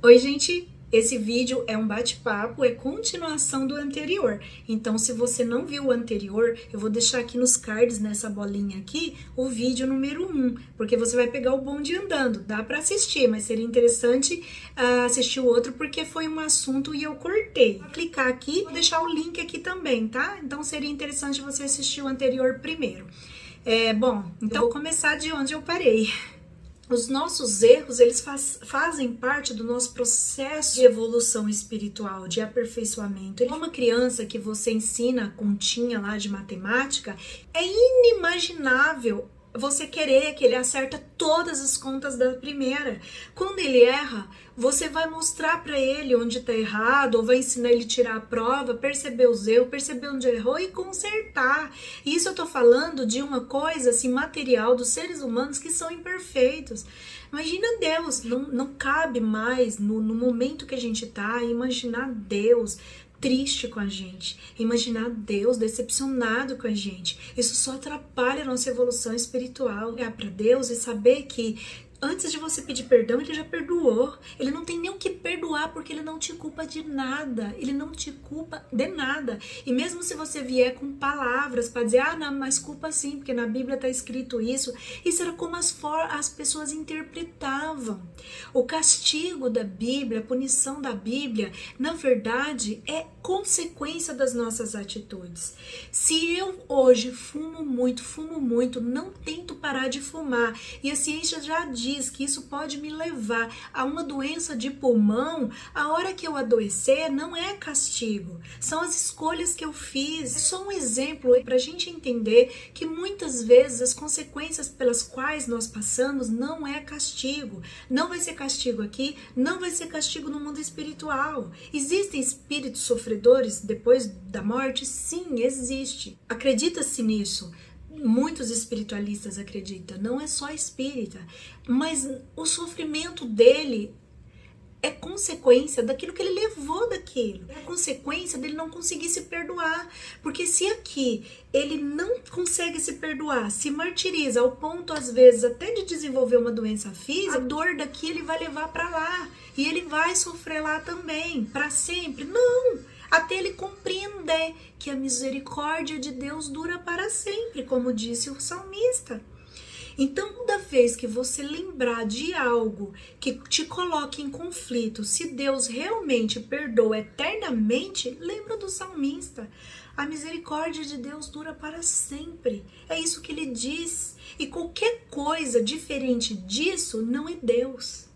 Oi, gente! Esse vídeo é um bate-papo, é continuação do anterior. Então, se você não viu o anterior, eu vou deixar aqui nos cards, nessa bolinha aqui, o vídeo número 1, porque você vai pegar o bonde andando. Dá para assistir, mas seria interessante assistir o outro, porque foi um assunto e eu cortei. Vou clicar aqui, vou deixar o link aqui também, tá? Então, seria interessante você assistir o anterior primeiro. Bom, então eu vou começar de onde eu parei. Os nossos erros, eles fazem parte do nosso processo de evolução espiritual, de aperfeiçoamento. Uma criança que você ensina a continha lá de matemática, é inimaginável você querer que ele acerta todas as contas da primeira. Quando ele erra, você vai mostrar para ele onde está errado, ou vai ensinar ele a tirar a prova, perceber os erros, perceber onde errou e consertar. E isso eu tô falando de uma coisa assim material dos seres humanos que são imperfeitos. Imagina Deus, não cabe mais no momento que a gente tá, imaginar Deus triste com a gente, imaginar Deus decepcionado com a gente. Isso só atrapalha a nossa evolução espiritual. Olhar para Deus e saber que antes de você pedir perdão, ele já perdoou. Ele não tem nem o que perdoar, porque ele não te culpa de nada. Ele não te culpa de nada. E mesmo se você vier com palavras para dizer, não, mas culpa sim, porque na Bíblia está escrito isso. Isso era como as pessoas interpretavam. O castigo da Bíblia, a punição da Bíblia, na verdade, é consequência das nossas atitudes. Se eu hoje fumo muito, não tento parar de fumar, e a ciência já diz que isso pode me levar a uma doença de pulmão, a hora que eu adoecer não é castigo, são as escolhas que eu fiz. É só um exemplo para a gente entender que muitas vezes as consequências pelas quais nós passamos não é castigo. Não vai ser castigo aqui, não vai ser castigo no mundo espiritual. Existem espíritos sofredores depois da morte? Sim, existe. Acredita-se nisso. Muitos espiritualistas acreditam, não é só espírita, mas o sofrimento dele é consequência daquilo que ele levou daquilo, é consequência dele não conseguir se perdoar, porque se aqui ele não consegue se perdoar, se martiriza ao ponto às vezes até de desenvolver uma doença física, a dor daqui ele vai levar para lá, e ele vai sofrer lá também, para sempre. Não! Até ele compreender que a misericórdia de Deus dura para sempre, como disse o salmista. Então, toda vez que você lembrar de algo que te coloque em conflito, se Deus realmente perdoa eternamente, lembra do salmista. A misericórdia de Deus dura para sempre. É isso que ele diz. E qualquer coisa diferente disso não é Deus.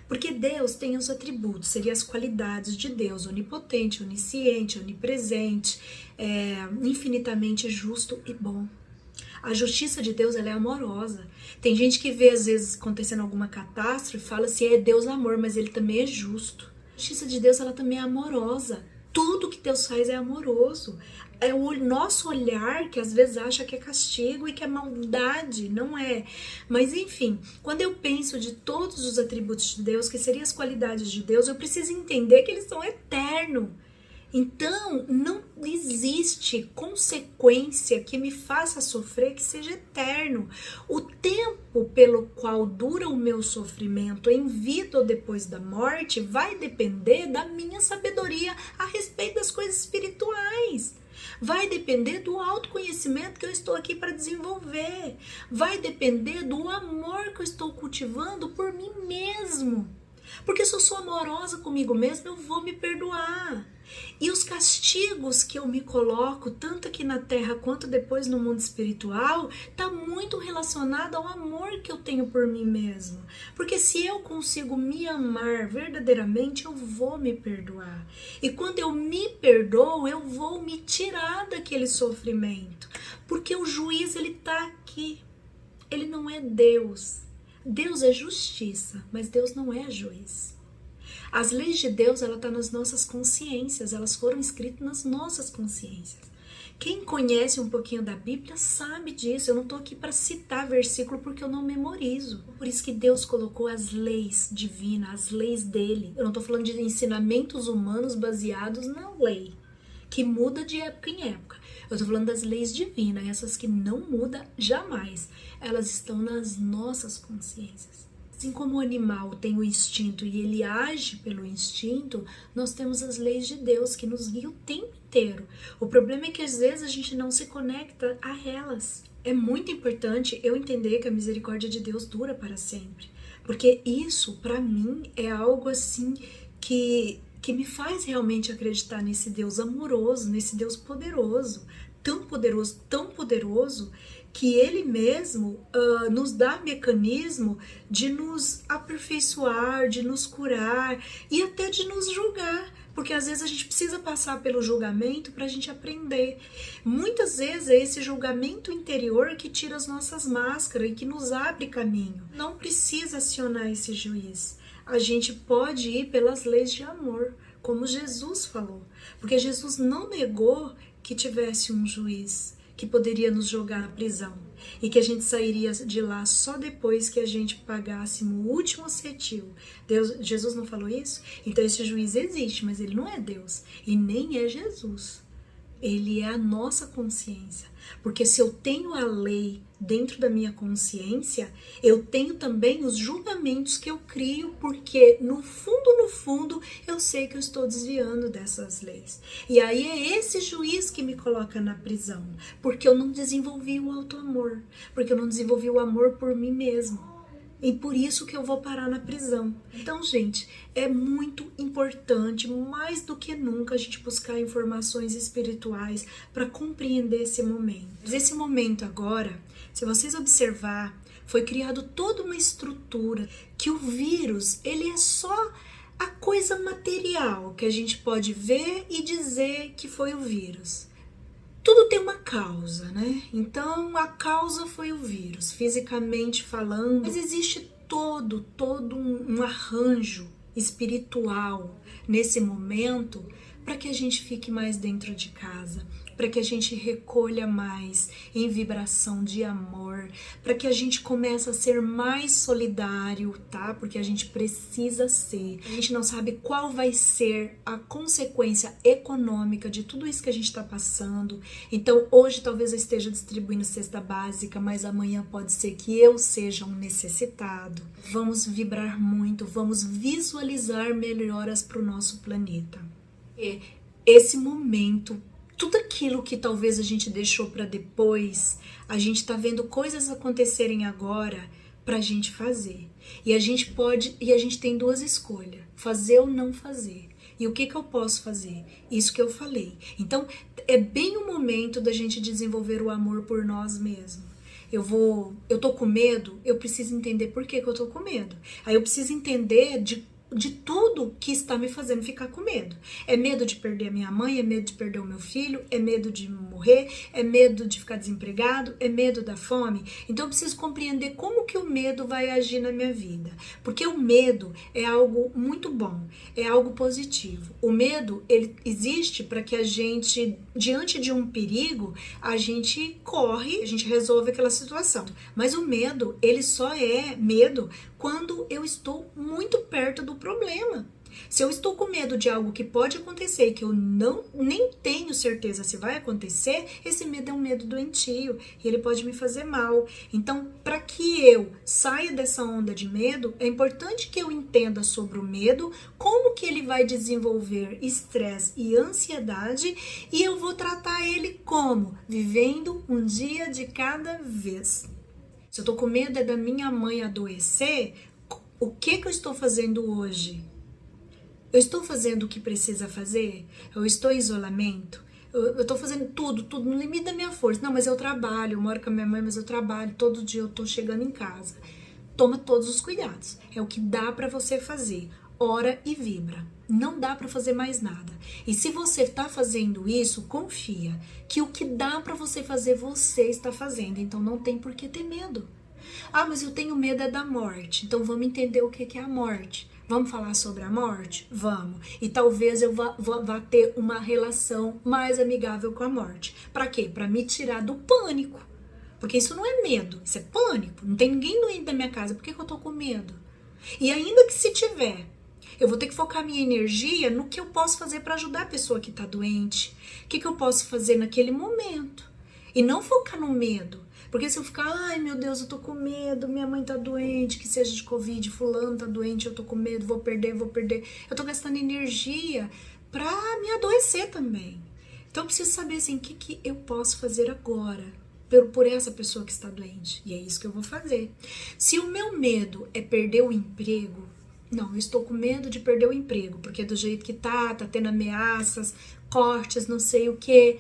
Porque Deus tem os atributos, seriam as qualidades de Deus: onipotente, onisciente, onipresente, infinitamente justo e bom. A justiça de Deus, ela é amorosa. Tem gente que vê às vezes acontecendo alguma catástrofe e fala assim, é Deus amor, mas ele também é justo. A justiça de Deus, ela também é amorosa. Tudo que Deus faz é amoroso. É o nosso olhar que às vezes acha que é castigo e que é maldade, não é. Mas enfim, quando eu penso de todos os atributos de Deus, que seriam as qualidades de Deus, eu preciso entender que eles são eternos. Então, não existe consequência que me faça sofrer que seja eterno. O tempo pelo qual dura o meu sofrimento em vida ou depois da morte vai depender da minha sabedoria a respeito das coisas espirituais. Vai depender do autoconhecimento que eu estou aqui para desenvolver. Vai depender do amor que eu estou cultivando por mim mesmo. Porque se eu sou amorosa comigo mesma, eu vou me perdoar. E os castigos que eu me coloco, tanto aqui na Terra quanto depois no mundo espiritual, está muito relacionado ao amor que eu tenho por mim mesma. Porque se eu consigo me amar verdadeiramente, eu vou me perdoar. E quando eu me perdoo, eu vou me tirar daquele sofrimento. Porque o juiz, ele está aqui. Ele não é Deus. Deus é justiça, mas Deus não é juiz. As leis de Deus, ela está nas nossas consciências, elas foram escritas nas nossas consciências. Quem conhece um pouquinho da Bíblia sabe disso. Eu não estou aqui para citar versículo porque eu não memorizo. Por isso que Deus colocou as leis divinas, as leis dele. Eu não estou falando de ensinamentos humanos baseados na lei, que muda de época em época. Eu estou falando das leis divinas, essas que não mudam jamais. Elas estão nas nossas consciências. Assim como o animal tem o instinto e ele age pelo instinto, nós temos as leis de Deus que nos guiam o tempo inteiro. O problema é que às vezes a gente não se conecta a elas. É muito importante eu entender que a misericórdia de Deus dura para sempre. Porque isso, para mim, é algo assim que me faz realmente acreditar nesse Deus amoroso, nesse Deus poderoso, tão poderoso, que Ele mesmo nos dá mecanismo de nos aperfeiçoar, de nos curar e até de nos julgar. Porque às vezes a gente precisa passar pelo julgamento para a gente aprender. Muitas vezes é esse julgamento interior que tira as nossas máscaras e que nos abre caminho. Não precisa acionar esse juiz. A gente pode ir pelas leis de amor, como Jesus falou. Porque Jesus não negou que tivesse um juiz que poderia nos jogar na prisão e que a gente sairia de lá só depois que a gente pagasse o último centavo. Jesus não falou isso? Então esse juiz existe, mas ele não é Deus e nem é Jesus. Ele é a nossa consciência. Porque se eu tenho a lei dentro da minha consciência, eu tenho também os julgamentos que eu crio, porque no fundo, eu sei que eu estou desviando dessas leis. E aí é esse juiz que me coloca na prisão, porque eu não desenvolvi o auto-amor, porque eu não desenvolvi o amor por mim mesmo. E por isso que eu vou parar na prisão. Então, gente, é muito importante, mais do que nunca, a gente buscar informações espirituais para compreender esse momento. Mas esse momento agora, se vocês observar, foi criado toda uma estrutura que o vírus, ele é só a coisa material que a gente pode ver e dizer que foi o vírus. Tudo tem uma causa, né? Então, a causa foi o vírus, fisicamente falando. Mas existe todo um arranjo espiritual nesse momento para que a gente fique mais dentro de casa, para que a gente recolha mais em vibração de amor, para que a gente comece a ser mais solidário, tá? Porque a gente precisa ser. A gente não sabe qual vai ser a consequência econômica de tudo isso que a gente está passando. Então, hoje talvez eu esteja distribuindo cesta básica, mas amanhã pode ser que eu seja um necessitado. Vamos vibrar muito, vamos visualizar melhoras para o nosso planeta. E esse momento, tudo aquilo que talvez a gente deixou para depois, a gente tá vendo coisas acontecerem agora pra gente fazer. E a gente tem duas escolhas, fazer ou não fazer. E o que eu posso fazer? Isso que eu falei. Então, é bem o momento da gente desenvolver o amor por nós mesmos. Eu tô com medo, eu preciso entender por que eu tô com medo. Aí eu preciso entender de tudo que está me fazendo ficar com medo. É medo de perder a minha mãe, é medo de perder o meu filho, é medo de morrer, é medo de ficar desempregado, é medo da fome. Então eu preciso compreender como que o medo vai agir na minha vida. Porque o medo é algo muito bom, é algo positivo. O medo, ele existe para que a gente, diante de um perigo, a gente corre, a gente resolve aquela situação. Mas o medo, ele só é medo quando eu estou muito perto do problema. Se eu estou com medo de algo que pode acontecer e que eu nem tenho certeza se vai acontecer, esse medo é um medo doentio e ele pode me fazer mal. Então, para que eu saia dessa onda de medo, é importante que eu entenda sobre o medo, como que ele vai desenvolver estresse e ansiedade, e eu vou tratar ele como? Vivendo um dia de cada vez. Se eu tô com medo é da minha mãe adoecer, o que eu estou fazendo hoje? Eu estou fazendo o que precisa fazer? Eu estou em isolamento? Eu estou fazendo tudo no limite da minha força. Não, mas eu trabalho, eu moro com a minha mãe, mas eu trabalho, todo dia eu tô chegando em casa. Toma todos os cuidados. É o que dá para você fazer. Ora e vibra. Não dá para fazer mais nada. E se você está fazendo isso, confia que o que dá para você fazer, você está fazendo. Então não tem por que ter medo. Ah, mas eu tenho medo é da morte. Então vamos entender o que é a morte. Vamos falar sobre a morte? Vamos. E talvez eu vá ter uma relação mais amigável com a morte. Para quê? Para me tirar do pânico. Porque isso não é medo, isso é pânico. Não tem ninguém doente na minha casa. Por que eu tô com medo? E ainda que se tiver, eu vou ter que focar minha energia no que eu posso fazer para ajudar a pessoa que está doente. O que eu posso fazer naquele momento. E não focar no medo. Porque se eu ficar, ai meu Deus, eu tô com medo, minha mãe tá doente, que seja de Covid, fulano tá doente, eu tô com medo, vou perder. Eu tô gastando energia pra me adoecer também. Então eu preciso saber assim, o que eu posso fazer agora por essa pessoa que está doente. E é isso que eu vou fazer. Se o meu medo é perder o emprego, não, eu estou com medo de perder o emprego, porque do jeito que tá tendo ameaças, cortes, não sei o que.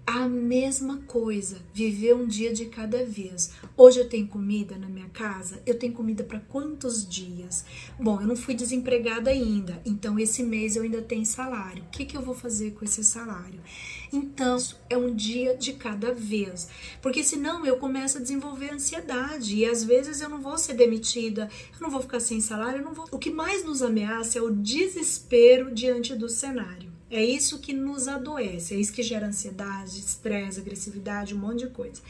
A mesma coisa, viver um dia de cada vez. Hoje eu tenho comida na minha casa, eu tenho comida para quantos dias? Bom, eu não fui desempregada ainda, então esse mês eu ainda tenho salário. O que eu vou fazer com esse salário? Então, é um dia de cada vez, porque senão eu começo a desenvolver ansiedade e às vezes eu não vou ser demitida, eu não vou ficar sem salário, eu não vou. O que mais nos ameaça é o desespero diante do cenário. É isso que nos adoece, é isso que gera ansiedade, estresse, agressividade, um monte de coisa.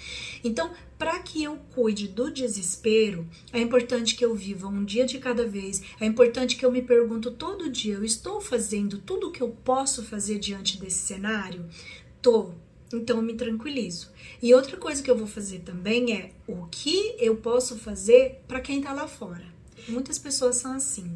Então, para que eu cuide do desespero, é importante que eu viva um dia de cada vez, é importante que eu me pergunto todo dia, eu estou fazendo tudo o que eu posso fazer diante desse cenário? Tô. Então eu me tranquilizo. E outra coisa que eu vou fazer também é o que eu posso fazer para quem tá lá fora. Muitas pessoas são assim.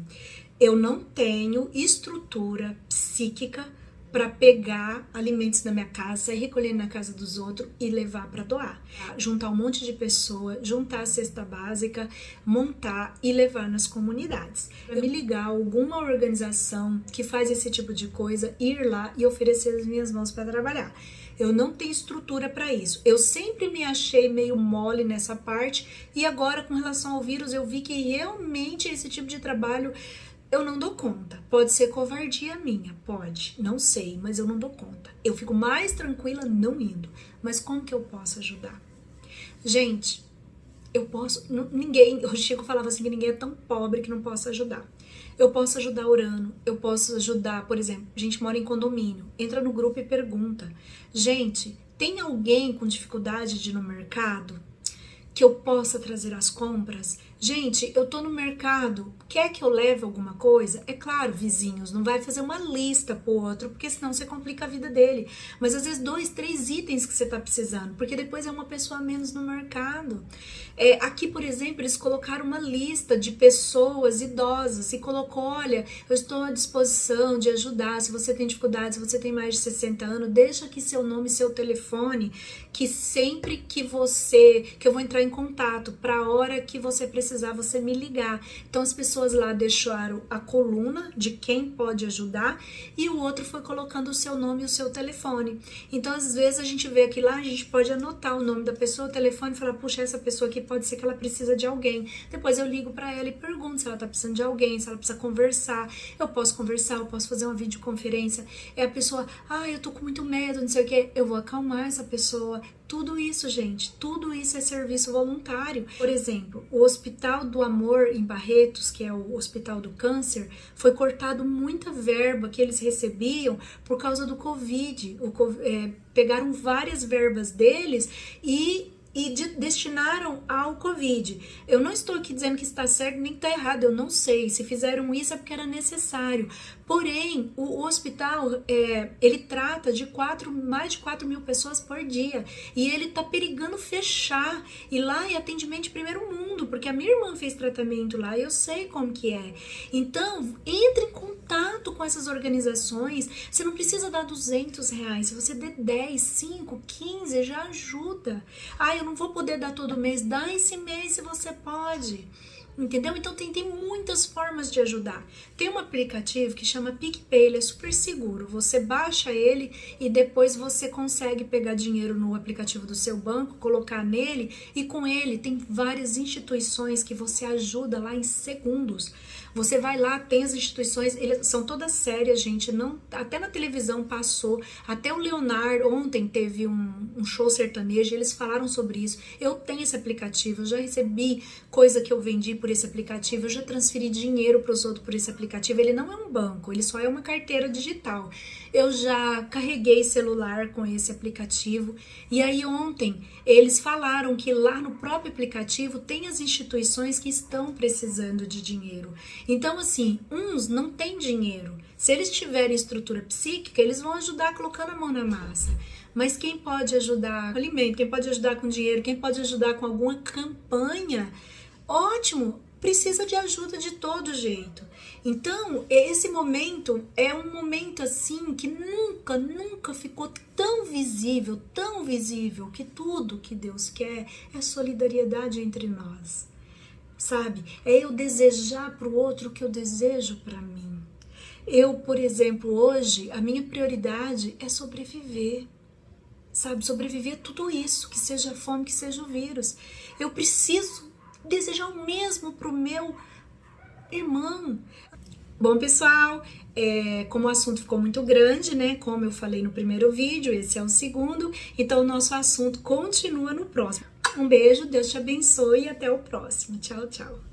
Eu não tenho estrutura psíquica para pegar alimentos da minha casa, recolher na casa dos outros e levar para doar. Juntar um monte de pessoas, juntar a cesta básica, montar e levar nas comunidades. Eu me ligar a alguma organização que faz esse tipo de coisa, ir lá e oferecer as minhas mãos para trabalhar. Eu não tenho estrutura para isso. Eu sempre me achei meio mole nessa parte e agora com relação ao vírus eu vi que realmente esse tipo de trabalho eu não dou conta. Pode ser covardia minha, pode, não sei, mas eu não dou conta. Eu fico mais tranquila não indo. Mas como que eu posso ajudar? Gente, eu posso, ninguém, o Chico falava assim que ninguém é tão pobre que não possa ajudar. Eu posso ajudar orando, eu posso ajudar, por exemplo, a gente mora em condomínio, entra no grupo e pergunta, gente, tem alguém com dificuldade de ir no mercado que eu possa trazer as compras? Gente, eu tô no mercado, quer que eu leve alguma coisa? É claro, vizinhos, não vai fazer uma lista pro outro, porque senão você complica a vida dele. Mas às vezes 2, 3 itens que você tá precisando, porque depois é uma pessoa a menos no mercado. Aqui, por exemplo, eles colocaram uma lista de pessoas idosas e colocou, olha, eu estou à disposição de ajudar, se você tem dificuldade, se você tem mais de 60 anos, deixa aqui seu nome e seu telefone, que sempre que eu vou entrar em contato, para a hora que você precisar, você me ligar. Então as pessoas lá deixaram a coluna de quem pode ajudar e o outro foi colocando o seu nome e o seu telefone. Então às vezes a gente vê aqui lá, a gente pode anotar o nome da pessoa, o telefone e falar, puxa, essa pessoa aqui pode ser que ela precisa de alguém. Depois eu ligo para ela e pergunto se ela tá precisando de alguém, se ela precisa conversar. Eu posso conversar, eu posso fazer uma videoconferência. É a pessoa, eu tô com muito medo, não sei o que. Eu vou acalmar essa pessoa. Tudo isso, gente, tudo isso é serviço voluntário. Por exemplo, o Hospital do Amor em Barretos, que é o Hospital do Câncer, foi cortado muita verba que eles recebiam por causa do Covid. Pegaram várias verbas deles e destinaram ao Covid. Eu não estou aqui dizendo que está certo nem que está errado, eu não sei. Se fizeram isso é porque era necessário. Porém, o hospital, ele trata de mais de 4 mil pessoas por dia. E ele está perigando fechar. E lá é atendimento de primeiro mundo, porque a minha irmã fez tratamento lá e eu sei como que é. Então, entre em contato com essas organizações. Você não precisa dar R$200. Se você der 10, 5, 15, já ajuda. Eu não vou poder dar todo mês. Dá esse mês se você pode. Entendeu? Então tem muitas formas de ajudar. Tem um aplicativo que chama PicPay, ele é super seguro. Você baixa ele e depois você consegue pegar dinheiro no aplicativo do seu banco, colocar nele e com ele tem várias instituições que você ajuda lá em segundos. Você vai lá, tem as instituições, eles são todas sérias, gente, não, até na televisão passou, até o Leonardo, ontem teve um show sertanejo, eles falaram sobre isso. Eu tenho esse aplicativo, eu já recebi coisa que eu vendi por por esse aplicativo, eu já transferi dinheiro para os outros por esse aplicativo. Ele não é um banco, ele só é uma carteira digital. Eu já carreguei celular com esse aplicativo. E aí ontem eles falaram que lá no próprio aplicativo tem as instituições que estão precisando de dinheiro. Então, assim, uns não têm dinheiro. Se eles tiverem estrutura psíquica, eles vão ajudar colocando a mão na massa. Mas quem pode ajudar com alimento, quem pode ajudar com dinheiro, quem pode ajudar com alguma campanha, ótimo, precisa de ajuda de todo jeito. Então, esse momento é um momento assim que nunca ficou tão visível, que tudo que Deus quer é solidariedade entre nós. Sabe? É eu desejar para o outro o que eu desejo para mim. Eu, por exemplo, hoje, a minha prioridade é sobreviver. Sabe, sobreviver a tudo isso, que seja a fome, que seja o vírus. Eu preciso desejar o mesmo para o meu irmão. Bom, pessoal, como o assunto ficou muito grande, né? Como eu falei no primeiro vídeo, esse é o segundo. Então, o nosso assunto continua no próximo. Um beijo, Deus te abençoe e até o próximo. Tchau, tchau.